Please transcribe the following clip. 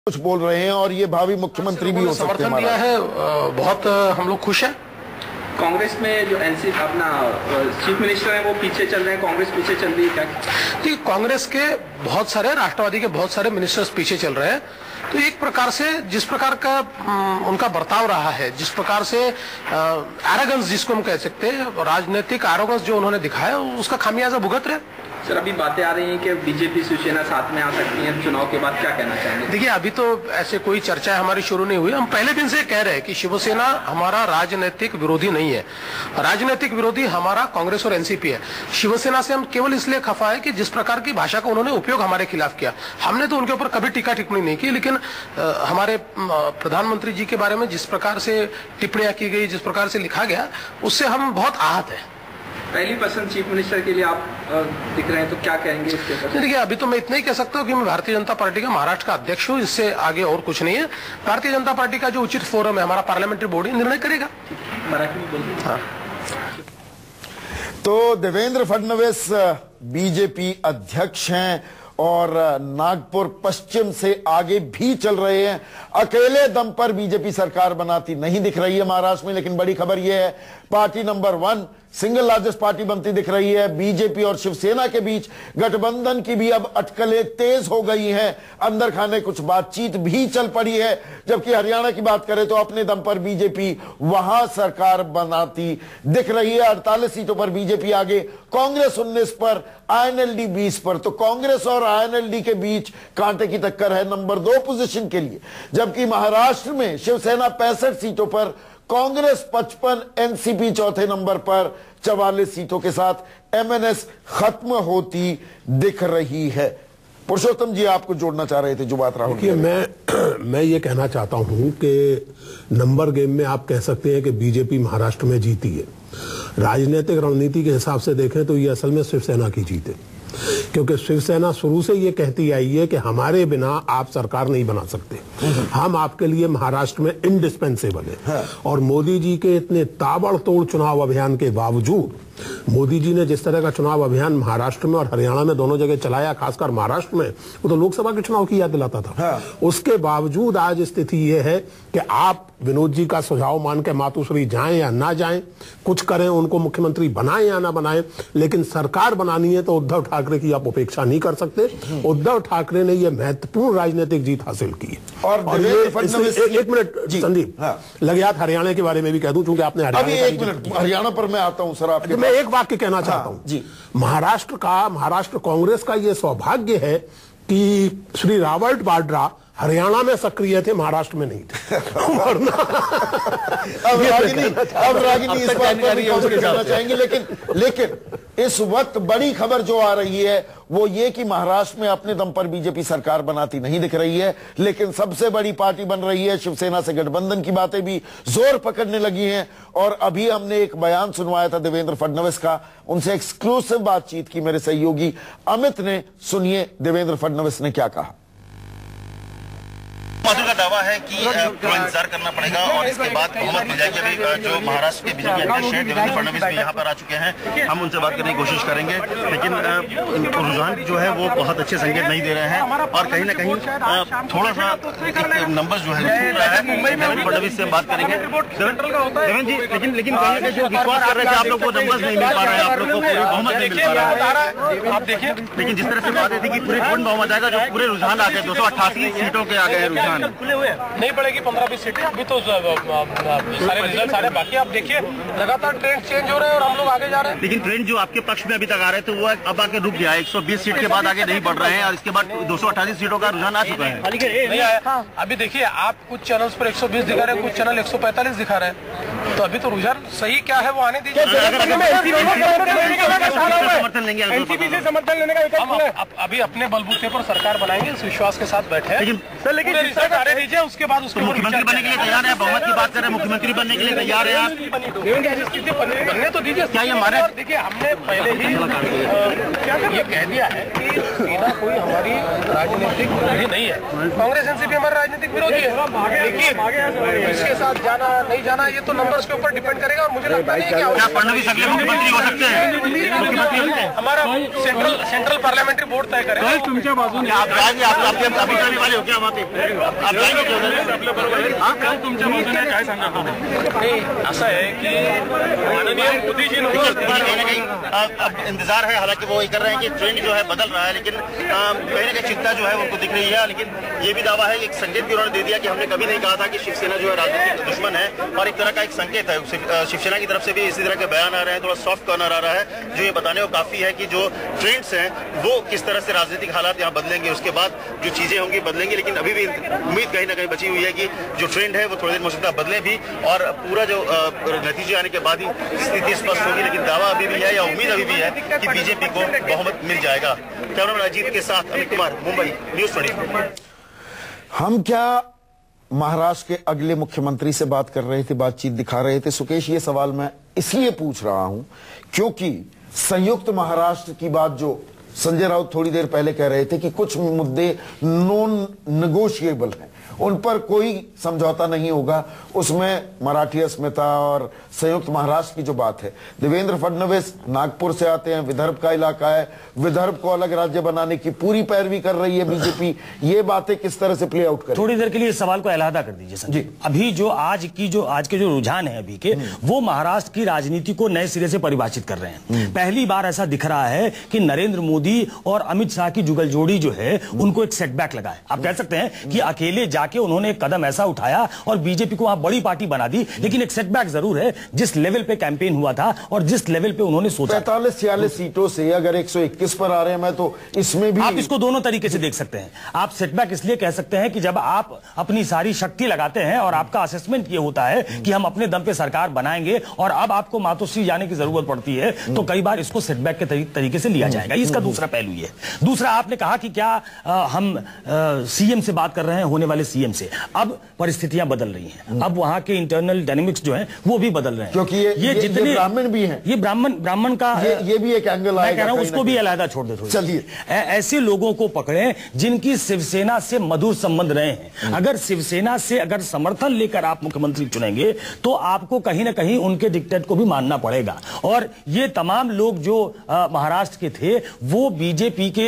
कुछ बोल रहे हैं और ये भावी मुख्यमंत्री भी हो सकते हैं। समर्थन दिया है, बहुत हम लोग खुश हैं। कांग्रेस में जो एनसी अपना चीफ मिनिस्टर है वो पीछे चल रहे हैं, कांग्रेस पीछे चल रही है क्या? देखिए, कांग्रेस के बहुत सारे, राष्ट्रवादी के बहुत सारे मिनिस्टर्स पीछे चल रहे हैं। तो एक प्रकार से जिस प्रकार का उनका बर्ताव रहा है, जिस प्रकार से एरोगेंस जिसको हम कह सकते हैं, राजनीतिक एरोगेंस जो उन्होंने दिखाया, उसका खामियाजा भुगत रहे। सर, अभी बातें आ रही हैं कि बीजेपी शिवसेना साथ में आ सकती है चुनाव के बाद, क्या कहना चाहेंगे? देखिए, अभी तो ऐसे कोई चर्चा हमारी शुरू नहीं हुई। हम पहले दिन से कह रहे हैं कि शिवसेना हमारा राजनीतिक विरोधी नहीं है। राजनीतिक विरोधी हमारा कांग्रेस और एनसीपी है। शिवसेना से हम केवल इसलिए खफा है कि जिस प्रकार की भाषा का उन्होंने उपयोग हमारे खिलाफ किया, हमने तो उनके ऊपर कभी टीका टिप्पणी नहीं की, लेकिन हमारे प्रधानमंत्री जी के बारे में जिस प्रकार से टिप्पणियां की गई, जिस प्रकार से लिखा गया, उससे हम बहुत आहत है। पहली पसंद चीफ मिनिस्टर के लिए आप दिख रहे हैं, तो क्या कहेंगे इसके पर? देखिए, अभी तो मैं इतना ही कह सकता हूँ कि मैं भारतीय जनता पार्टी का महाराष्ट्र का अध्यक्ष हूँ, इससे आगे और कुछ नहीं है। भारतीय जनता पार्टी का जो उचित फोरम है, हमारा पार्लियामेंट्री बॉडी निर्णय करेगा। मराठी में बोलिए। हाँ। तो देवेंद्र फडणवीस बीजेपी अध्यक्ष हैं और नागपुर पश्चिम से आगे भी चल रहे हैं। अकेले दम पर बीजेपी सरकार बनाती नहीं दिख रही है महाराष्ट्र में, लेकिन बड़ी खबर यह है party number 1 single largest party बनती दिख रही है। बीजेपी और शिवसेना के बीच गठबंधन की भी अब अटकलें तेज हो गई हैं। अंदर खाने कुछ बातचीत भी चल पड़ी है। जबकि हरियाणा की बात करें तो अपने दम पर बीजेपी वहां सरकार बनाती दिख रही है। 48 सीटों पर बीजेपी आगे, कांग्रेस 19 पर, आईएनएलडी 20 पर। तो कांग्रेस और आईएनएलडी के बीच कांटे की टक्कर है नंबर 2 पोजीशन के लिए। जबकि महाराष्ट्र में शिवसेना 65 सीटों पर, कांग्रेस 55, एनसीपी चौथे नंबर पर 44 सीटों के साथ एमएनएस खत्म होती दिख रही है। पुरुषोत्तम जी, आपको जोड़ना चाह रहे थे जो बात राहुल। मैं ये कहना चाहता हूं कि नंबर गेम में आप कह सकते हैं कि बीजेपी महाराष्ट्र में जीती है। राजनीतिक रणनीति के हिसाब से देखें तो ये असल में शिवसेना की जीत है, क्योंकि शिवसेना शुरू से ये कहती आई है कि हमारे बिना आप सरकार नहीं बना सकते, हम आपके लिए महाराष्ट्र में इंडिस्पेंसेबल है। और मोदी जी के इतने ताबड़तोड़ चुनाव अभियान के बावजूद, मोदी जी ने जिस तरह का चुनाव अभियान महाराष्ट्र में और हरियाणा में दोनों जगह चलाया, खासकर महाराष्ट्र में, वो तो लोकसभा के चुनाव की याद दिलाता था। उसके बावजूद आज स्थिति ये है कि आप विनोद जी का सुझाव मान के मातुश्री जाएं या ना जाएं, कुछ करें, उनको मुख्यमंत्री बनाएं या ना बनाएं, लेकिन सरकार बनानी है तो उद्धव ठाकरे की आप उपेक्षा नहीं कर सकते। उद्धव ठाकरे ने यह महत्वपूर्ण राजनीतिक जीत हासिल की। और एक मिनट संदीप, लगातार हरियाणा के बारे में भी कह दूं, चूंकि आपने हरियाणा पर मैं आता हूं सर। आपके मैं एक वाक्य कहना चाहता हूं जी। महाराष्ट्र कांग्रेस का यह सौभाग्य है कि श्री रॉबर्ट वाड्रा हरियाणा में सक्रिय थे, महाराष्ट्र में नहीं थे। अब रागिनी इस बात पर भी कहना चाहेंगे, लेकिन इस वक्त बड़ी खबर जो आ रही है वो ये कि महाराष्ट्र में अपने दम पर बीजेपी सरकार बनाती नहीं दिख रही है, लेकिन सबसे बड़ी पार्टी बन रही है। शिवसेना से गठबंधन की बातें भी जोर पकड़ने लगी हैं। और अभी हमने एक बयान सुनवाया था देवेंद्र फडणवीस का, उनसे एक्सक्लूसिव बातचीत की मेरे सहयोगी अमित ने। सुनिए देवेंद्र फडणवीस ने क्या कहा। मधुर का दावा है कि इंतजार करना पड़ेगा और इसके बाद बहुमत मिल जाएगी। अभी जो महाराष्ट्र के बीजेपी अध्यक्ष हैं देवेंद्र फडणवीस भी यहाँ पर आ चुके हैं, हम उनसे बात करने की कोशिश करेंगे, लेकिन रुझान जो है वो बहुत अच्छे संकेत नहीं दे रहे हैं और कहीं ना कहीं थोड़ा सा नंबर जो है छूट रहा है। देवेंद्र फडणवीस से बात करेंगे। देवेंद्र जी, लेकिन जो विश्वास कर रहे थे आप लोग को नंबर नहीं मिल पा रहे हैं, आप लोग को बहुमत नहीं मिल पा रहा है, आप देखिए। लेकिन जिस तरह से बातें थी कि पूरे पूर्ण बहुमत आएगा, जो पूरे रुझान आ गए 288 सीटों के आ गए रुझान खुले हुए नहीं पड़ेगी 15-20 सीटें। अभी तो सारे रिजल्ट सारे बाकी, आप देखिए लगातार ट्रेंड चेंज हो रहे हैं और हम लोग आगे जा रहे हैं। लेकिन ट्रेंड जो आपके पक्ष में अभी तक आ रहे थे वो अब आके रुक गया है। 120 सीट के बाद आगे नहीं बढ़ रहे हैं और इसके बाद 288 सीटों का रुझान आ चुका है। नहीं आया। अभी देखिए, आप कुछ चैनल्स पर 120 दिखा रहे हैं, कुछ चैनल 145 दिखा रहे हैं, तो अभी तो रुझान सही क्या है वो आने दीजिए। समर्थन लेंगे, समर्थन लेने का अभी अपने बलबूते पर सरकार बनाएंगे, इस विश्वास के साथ बैठे। लेकिन दीजिए, उसके बाद उसको मुख्यमंत्री बनने के लिए तैयार है। बहुमत की बात करें, मुख्यमंत्री बनने के लिए तैयार है आप? बनने तो दीजिए। क्या ये हमारे, देखिए हमने पहले ही ये कह दिया है कि सेना कोई हमारी राजनीतिक विरोधी नहीं है। कांग्रेस एनसीपी हमारा राजनीतिक विरोधी है, लेकिन इसके साथ जाना नहीं जाना ये तो नंबर्स के ऊपर डिपेंड करेगा। और मुझे लगता नहीं क्या फडणवीस अगले मुख्यमंत्री हो सकते हैं? मुख्यमंत्री हमारा सेंट्रल पार्लियामेंट्री बोर्ड तय करेगा। आप जाएंगे, आप अभी वाले हो क्या वहाँ पे? आप जाएंगे काल तुमच्या बाजूने काय सांगा तुम्ही? असं आहे की माननीय मोदीजी अब इंतजार है, हालांकि वो ये कर रहे हैं कि ट्रेंड जो है बदल रहा है, लेकिन कहीं ना कहीं चिंता जो है उनको दिख रही है। लेकिन ये भी दावा है, एक संकेत भी उन्होंने दे दिया कि हमने कभी नहीं कहा था कि शिवसेना जो है राजनीतिक दुश्मन है, और एक तरह का एक संकेत है। शिवसेना की तरफ से भी इसी तरह के बयान आ रहे हैं, थोड़ा सॉफ्ट कॉर्नर आ रहा है, जो ये बताने को काफी है कि जो ट्रेंड्स हैं वो किस तरह से राजनीतिक हालात यहाँ बदलेंगे, उसके बाद जो चीजें होंगी बदलेंगी। लेकिन अभी भी उम्मीद कहीं ना कहीं बची हुई है कि जो ट्रेंड है वो थोड़ी देर में हो सकता है बदले भी, और पूरा जो नतीजे आने के बाद ही स्थिति स्पष्ट होगी। लेकिन दावा अभी भी है या उम्मीद अभी भी है कि बीजेपी को बहुमत मिल जाएगा। कैमरामैन अजीत के साथ अमित कुमार, मुंबई, न्यूज़ 24। हम क्या महाराष्ट्र के अगले मुख्यमंत्री से बात कर रहे थे, बातचीत दिखा रहे थे? सुकेश, ये सवाल मैं इसलिए पूछ रहा हूं क्योंकि संयुक्त महाराष्ट्र की बात जो संजय राउत थोड़ी देर पहले कह रहे थे कि कुछ मुद्दे नॉन नेगोशिएबल हैं, उन पर कोई समझौता नहीं होगा, उसमें मराठी अस्मिता और संयुक्त महाराष्ट्र की जो बात है। देवेंद्र फडणवीस नागपुर से आते हैं, विदर्भ का इलाका है, विदर्भ को अलग राज्य बनाने की पूरी पैरवी कर रही है बीजेपी। ये बातें किस तरह से प्ले आउट करें? थोड़ी देर के लिए इस सवाल को अलहदा कर दीजिए सर जी। अभी जो आज के जो रुझान है अभी के, वो महाराष्ट्र की राजनीति को नए सिरे से परिभाषित कर रहे हैं। पहली बार ऐसा दिख रहा है कि नरेंद्र मोदी और अमित शाह की जुगल जोड़ी जो है उनको एक सेटबैक लगा है। आप कह सकते हैं कि अकेले जाके उन्होंने एक कदम ऐसा उठाया और बीजेपी को वहां बड़ी पार्टी बना दी, लेकिन एक सेटबैक जरूर है। जिस लेवल पे कैंपेन हुआ था और जिस लेवल पे उन्होंने सोचा, 45-46 सीटों से अगर 121 पर आ रहे हैं, मैं तो इसमें भी आप इसको दोनों तरीके से देख सकते हैं। आप सेटबैक इसलिए कह सकते हैं कि जब आप अपनी सारी शक्ति लगाते हैं और आपका असेसमेंट ये होता है कि हम अपने दम पे सरकार बनाएंगे और अब आपको मातोश्री जाने की जरूरत पड़ती है, तो कई बार इसको सेटबैक के तरीके से लिया जाएगा। इसका दूसरा पहलू ये। दूसरा, आपने कहा कि क्या हम सीएम से बात कर रहे हैं, होने वाले सीएम से। अब परिस्थितियां बदल रही हैं, अब वहां के इंटरनल डायनेमिक्स जो हैं वो भी बदल रहे हैं, क्योंकि ये जितने ब्राह्मण भी हैं, ये ब्राह्मण का ये भी एक एंगल आएगा। मैं कह रहा हूं उसको भी अलहदा छोड़ दे। चलिए, ऐसे लोगों को पकड़ें जिनकी शिवसेना से मधुर संबंध रहे हैं। अगर शिवसेना से अगर समर्थन लेकर आप मुख्यमंत्री चुनेंगे तो आपको कहीं ना कहीं उनके डिक्टेट को भी मानना पड़ेगा। और ये तमाम लोग जो महाराष्ट्र के थे वो बीजेपी के